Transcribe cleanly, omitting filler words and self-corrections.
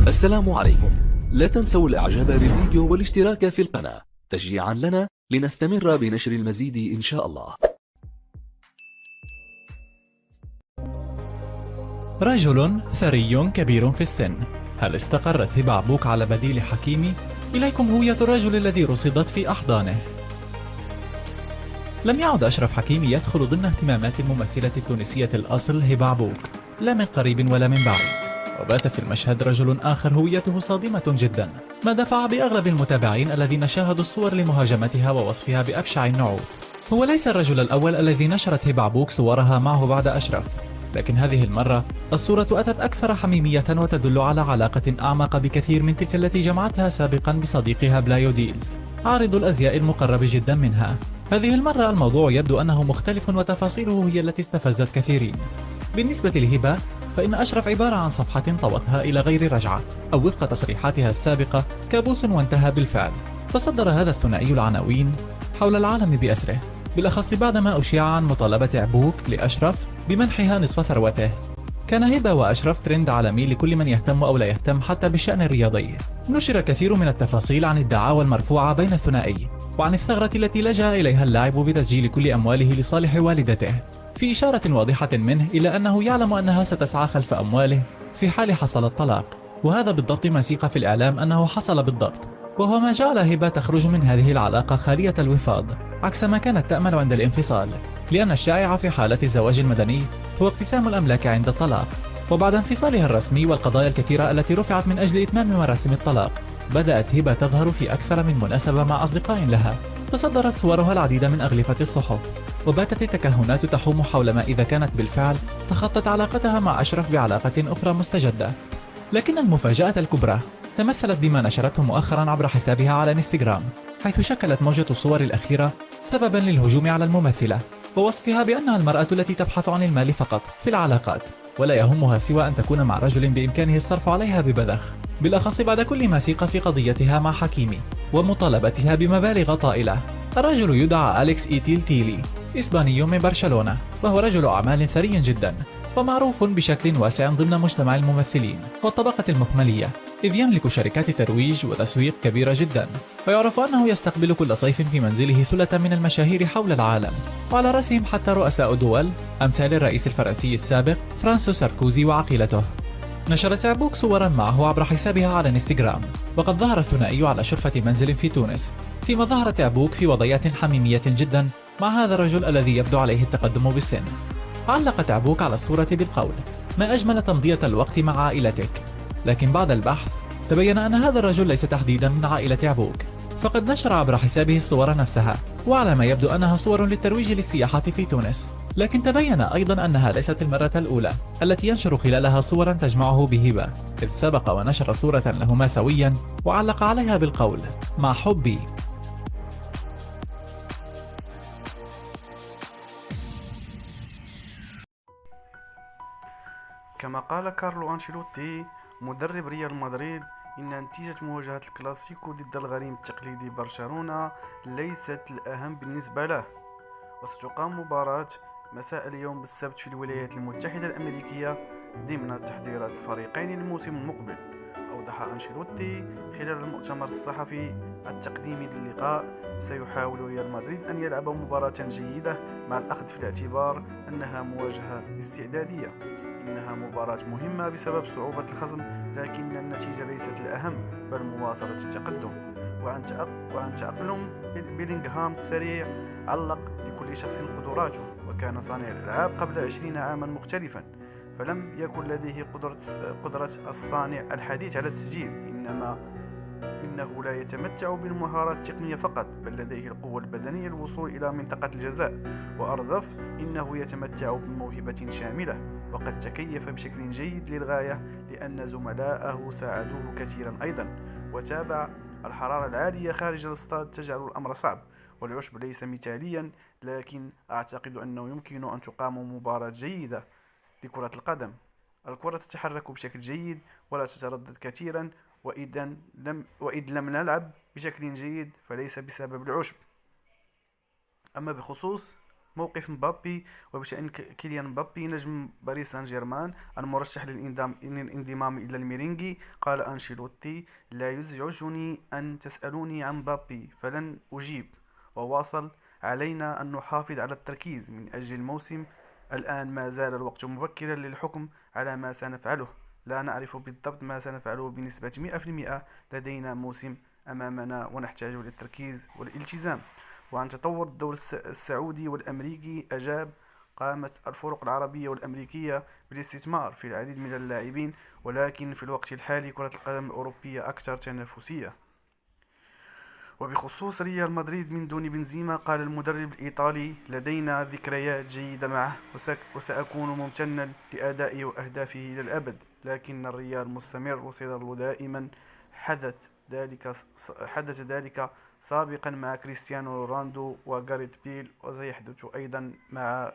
السلام عليكم. لا تنسوا الاعجاب بالفيديو والاشتراك في القناة تشجيعا لنا لنستمر بنشر المزيد إن شاء الله. رجل ثري كبير في السن. هل استقرت هبة عبوك على بديل حكيمي؟ إليكم هوية الرجل الذي رصدت في أحضانه. لم يعد أشرف حكيمي يدخل ضمن اهتمامات الممثلة التونسية الأصل هبة عبوك، لا من قريب ولا من بعيد. وبات في المشهد رجل آخر هويته صادمة جدا، ما دفع بأغلب المتابعين الذين شاهدوا الصور لمهاجمتها ووصفها بأبشع النعوت. هو ليس الرجل الأول الذي نشرت هبة عبوك صورها معه بعد أشرف، لكن هذه المرة الصورة أتت أكثر حميمية وتدل على علاقة أعمق بكثير من تلك التي جمعتها سابقا بصديقها بلايو ديلز، عارض الأزياء المقرب جدا منها. هذه المرة الموضوع يبدو أنه مختلف وتفاصيله هي التي استفزت كثيرين. بالنسبة لهبة فإن أشرف عبارة عن صفحة طوتها إلى غير رجعة، أو وفق تصريحاتها السابقة كابوس وانتهى بالفعل. تصدر هذا الثنائي العناوين حول العالم بأسره، بالأخص بعدما أشيع عن مطالبة عبوك لأشرف بمنحها نصف ثروته. كان هبة وأشرف ترند عالمي لكل من يهتم أو لا يهتم حتى بالشأن الرياضي. نشر كثير من التفاصيل عن الدعاوى المرفوعة بين الثنائي، وعن الثغرة التي لجأ إليها اللاعب بتسجيل كل أمواله لصالح والدته، في إشارة واضحة منه إلى أنه يعلم أنها ستسعى خلف أمواله في حال حصل الطلاق. وهذا بالضبط ما سيق في الإعلام أنه حصل بالضبط، وهو ما جعل هبة تخرج من هذه العلاقة خالية الوفاض عكس ما كانت تأمل عند الانفصال، لأن الشائع في حالة الزواج المدني هو اقتسام الأملاك عند الطلاق. وبعد انفصالها الرسمي والقضايا الكثيرة التي رفعت من أجل إتمام مراسم الطلاق، بدأت هبة تظهر في أكثر من مناسبة مع أصدقاء لها. تصدرت صورها العديد من أغلفة الصحف، وباتت التكهنات تحوم حول ما إذا كانت بالفعل تخطت علاقتها مع أشرف بعلاقة أخرى مستجدة. لكن المفاجأة الكبرى تمثلت بما نشرته مؤخرا عبر حسابها على انستغرام، حيث شكلت موجة الصور الأخيرة سببا للهجوم على الممثلة، ووصفها بأنها المرأة التي تبحث عن المال فقط في العلاقات، ولا يهمها سوى أن تكون مع رجل بإمكانه الصرف عليها ببذخ، بالأخص بعد كل ما سيق في قضيتها مع حكيمي ومطالبتها بمبالغ طائلة. الرجل يدعى أليكس إيتيل تيلي، إسباني من برشلونة، وهو رجل أعمال ثري جدا ومعروف بشكل واسع ضمن مجتمع الممثلين والطبقة المكملية، إذ يملك شركات ترويج وتسويق كبيرة جدا، ويعرف أنه يستقبل كل صيف في منزله ثلة من المشاهير حول العالم، وعلى رأسهم حتى رؤساء دول أمثال الرئيس الفرنسي السابق فرانسو ساركوزي وعقيلته. نشرت عبوك صورا معه عبر حسابها على انستغرام، وقد ظهر الثنائي على شرفة منزل في تونس، فيما ظهرت عبوك في وضعيات حميمية جدا مع هذا الرجل الذي يبدو عليه التقدم بالسن. علقت عبوك على الصورة بالقول: ما أجمل تمضية الوقت مع عائلتك. لكن بعد البحث تبين أن هذا الرجل ليس تحديدا من عائلة عبوك، فقد نشر عبر حسابه الصور نفسها، وعلى ما يبدو أنها صور للترويج للسياحة في تونس. لكن تبين أيضا أنها ليست المرة الأولى التي ينشر خلالها صورا تجمعه بهبة، إذ سبق ونشر صورة لهما سويا وعلق عليها بالقول: مع حبي. كما قال كارلو أنشيلوتي مدرب ريال مدريد: إن نتيجة مواجهة الكلاسيكو ضد الغريم التقليدي برشلونة ليست الأهم بالنسبة له، وستقام مباراة مساء اليوم بالسبت في الولايات المتحدة الأمريكية ضمن تحضيرات الفريقين للموسم المقبل. أوضح أنشيلوتي خلال المؤتمر الصحفي التقديمي للقاء: سيحاول ريال مدريد أن يلعب مباراة جيدة مع الأخذ في الاعتبار أنها مواجهة استعدادية. إنها مباراة مهمة بسبب صعوبة الخصم، لكن النتيجة ليست الأهم بل مواصلة التقدم. وعن تأقلم بيلينغهام السريع، علق: لكل شخص قدراته، وكان صانع الألعاب قبل 20 عاما مختلفا، فلم يكن لديه قدرة الصانع الحديث على التسجيل، إنه لا يتمتع بالمهارات التقنية فقط، بل لديه القوة البدنية للوصول إلى منطقة الجزاء. وأضاف: إنه يتمتع بموهبة شاملة، وقد تكيف بشكل جيد للغاية لأن زملائه ساعدوه كثيرا أيضا. وتابع: الحرارة العالية خارج الاستاد تجعل الأمر صعب، والعشب ليس مثاليا، لكن أعتقد أنه يمكن أن تقام مباراة جيدة لكرة القدم. الكرة تتحرك بشكل جيد ولا تتردد كثيرا، وإذ لم نلعب بشكل جيد فليس بسبب العشب. أما بخصوص موقف مبابي وبشأن كيليان مبابي نجم باريس سان جيرمان المرشح للانضمام إلى الميرينغي، قال أنشيلوتي: لا يزعجني أن تسألوني عن مبابي فلن أجيب. وواصل: علينا أن نحافظ على التركيز من أجل الموسم، الآن ما زال الوقت مبكرا للحكم على ما سنفعله، لا نعرف بالضبط ما سنفعله بنسبة 100%، لدينا موسم أمامنا ونحتاج للتركيز والالتزام. وعن تطور الدوري السعودي والأمريكي أجاب: قامت الفرق العربية والأمريكية بالاستثمار في العديد من اللاعبين، ولكن في الوقت الحالي كرة القدم الأوروبية أكثر تنافسية. وبخصوص ريال مدريد من دون بنزيما، قال المدرب الإيطالي: لدينا ذكريات جيدة معه وسأكون ممتنا لأدائه وأهدافه إلى الأبد، لكن الريال مستمر وسيظل دائما. حدث ذلك سابقا مع كريستيانو رونالدو وغاريث بيل، وسيحدث أيضا مع